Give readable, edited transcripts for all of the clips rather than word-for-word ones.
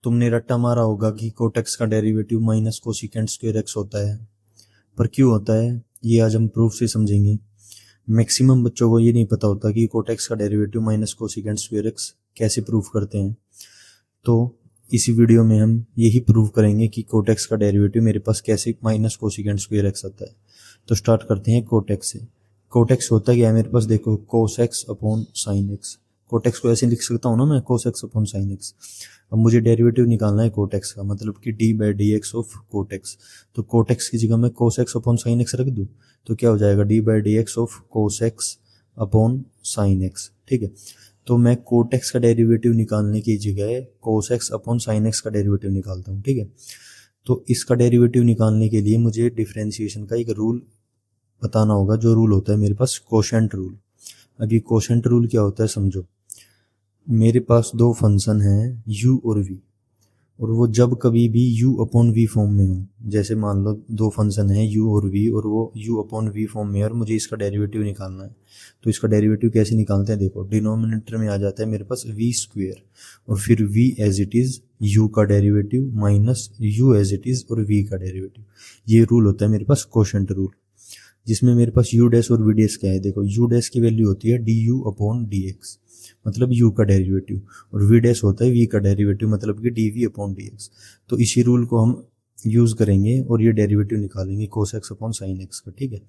तुमने रट्टा मारा होगा कि कोटेक्स का derivative minus cosecant square x होता है, पर क्यों होता है ये आज हम प्रूफ से समझेंगे। मैक्सिमम बच्चों को ये नहीं पता होता कि कोटेक्स का derivative minus cosecant square x कैसे प्रूफ करते हैं। तो इसी वीडियो में हम यही प्रूव करेंगे कि कोटेक्स का डेरिवेटिव मेरे पास कैसे माइनस कोसिकेंट स्क्वायर एक्स आता है। तो स्टार्ट करते हैं कोटेक्स से। कोटेक्स होता क्या है मेरे पास, देखो cos x upon sine x. Cot x को ऐसे लिख सकता हूँ ना मैं, cos x upon sine x. अब मुझे डेरिवेटिव निकालना है कोटेक्स का, मतलब कि d by d x of cot x. तो कोटेक्स की जगह मैं cos x upon sine x रख दूँ तो क्या हो जाएगा, d by d x of cos x upon sine x. ठीक है, तो मैं कोटेक्स का डेरिवेटिव निकालने की जगह कोस एक्स अपॉन साइन एक्स का डेरिवेटिव निकालता हूँ। ठीक है, तो इसका डेरिवेटिव निकालने के लिए मुझे डिफरेंशिएशन का एक रूल बताना होगा, जो रूल होता है मेरे पास कोशेंट रूल। अब ये कोशेंट रूल क्या होता है समझो। मेरे पास दो फंक्शन हैं u और v, और वो जब कभी भी u अपॉन v फॉर्म में हो, जैसे मान लो दो फंक्शन हैं u और v और वो u अपॉन v फॉर्म में है और मुझे इसका डेरिवेटिव निकालना है। तो इसका डेरिवेटिव कैसे निकालते हैं, देखो डिनोमिनेटर में आ जाता है मेरे पास v स्क्वायर और फिर v as it is u का derivative minus u as it is और v का डेरिवेटिव। ये रूल होता है मेरे पास कोशेंट रूल, जिसमें मेरे पास u डैश और v डैश क्या है। देखो u डैश की वैल्यू होती है du अपॉन dx, मतलब u का डेरिवेटिव, और v डैश होता है v का डेरिवेटिव, मतलब कि dv अपॉन dx। तो इसी रूल को हम यूज़ करेंगे और ये डेरिवेटिव निकालेंगे cos x upon sin x का। ठीक है,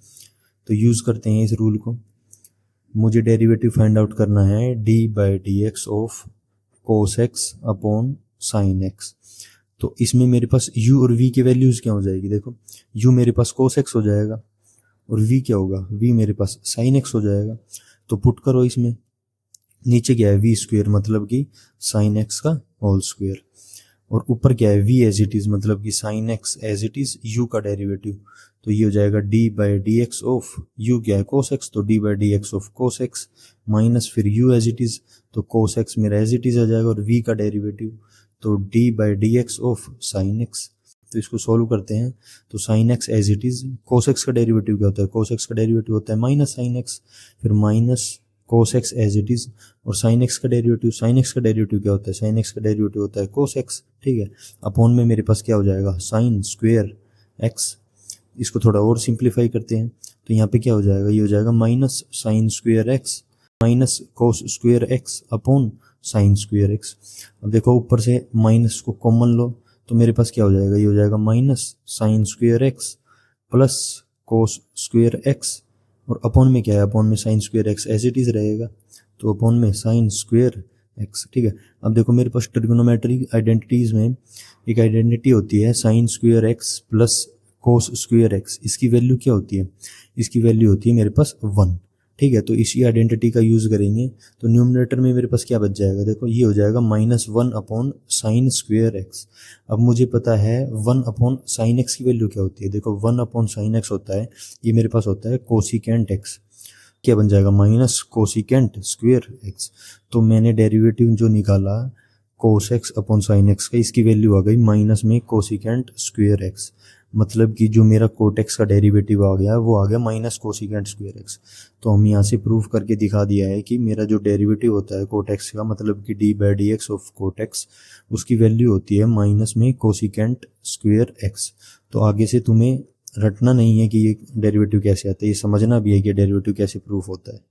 तो यूज़ करते हैं इस रूल को। मुझे डेरिवेटिव फाइंड आउट करना है d by d x of cos x upon sin x। तो इसमें मेरे पास u और v की वैल्यूज़ क्या हो जाएगी, देखो u मेरे पास cos x हो जाएगा और v क्या होगा, v मेरे पास sin x हो जाएगा। तो पुट करो इसमें, नीचे क्या है v स्क्वायर मतलब कि sin x का होल स्क्वायर, और ऊपर क्या है v एज इट इज मतलब कि sin x as it is u का डेरिवेटिव। तो ये हो जाएगा d by d x of u क्या है cos x, तो d by d x of cos x minus फिर u एज इट इज, तो cos x मेरा एज इट इज आ जाएगा और v का डेरिवेटिव तो d by d x of sin x। तो इसको सॉल्व करते हैं तो sin x as it is, cos x का डेरिवेटिव क्या होता है, cos x का डेरिवेटिव होता है माइनस sin x, फिर minus cos x as it is, और sin x का डेरिवेटिव, sin x का डेरिवेटिव क्या होता है, sin x का डेरिवेटिव होता है cos x। ठीक है, अपॉन में मेरे पास क्या हो जाएगा sin स्क्वायर x। इसको थोड़ा और सिंप्लीफाई करते हैं तो यहाँ पे क्या हो जाएगा, ये हो जाएगा minus sin square x minus cos square x upon sin square x। अब देखो ऊपर से माइनस को कॉमन लो तो मेरे पास क्या हो जाएगा, ये हो जाएगा minus sin square x plus cos square x, और अपॉन में क्या है, अपॉन में sin square x as it is रहेगा, तो अपॉन में sin स्क्वायर x। ठीक है, अब देखो मेरे पास ट्रिग्नोमेट्री आइडेंटिटीज में एक आइडेंटिटी होती है sin square x plus cos square x। इसकी वैल्यू क्या होती है, इसकी वैल्यू होती है मेरे पास 1। ठीक है, तो इसी आइडेंटिटी का यूज़ करेंगे तो न्यूमरेटर में मेरे पास क्या बच जाएगा, देखो ये हो जाएगा minus 1 upon sine square x. अब मुझे पता है 1 अपॉन साइन एक्स की वैल्यू क्या होती है, देखो 1 अपॉन साइन एक्स होता है, ये मेरे पास होता है कोसिकेंट एक्स। क्या बन जाएगा, माइनस कोसिकेंट स्क्वायर एक्स। तो मैंने डेरिवेटिव जो निकाला कोस एक्स अपॉन साइन एक्स का, इसकी वैल्यू आ गई माइनस में कोसिकेंट स्क्वायर एक्स, मतलब कि जो मेरा कोटेक्स का डेरिवेटिव आ गया वो आ गया माइनस कोसिकेंट स्क्वायर एक्स। तो हम यहाँ से प्रूव करके दिखा दिया है कि मेरा जो डेरिवेटिव होता है कोटेक्स का, मतलब कि d by d x of cot x, उसकी वैल्यू होती है माइनस में कोसिकेंट स्क्वायर एक्स। तो आगे से तुम्हें रटना नहीं है कि ये डेरिवेटिव कैसे आता है, ये समझना भी है कि डेरिवेटिव कैसे प्रूफ होता है।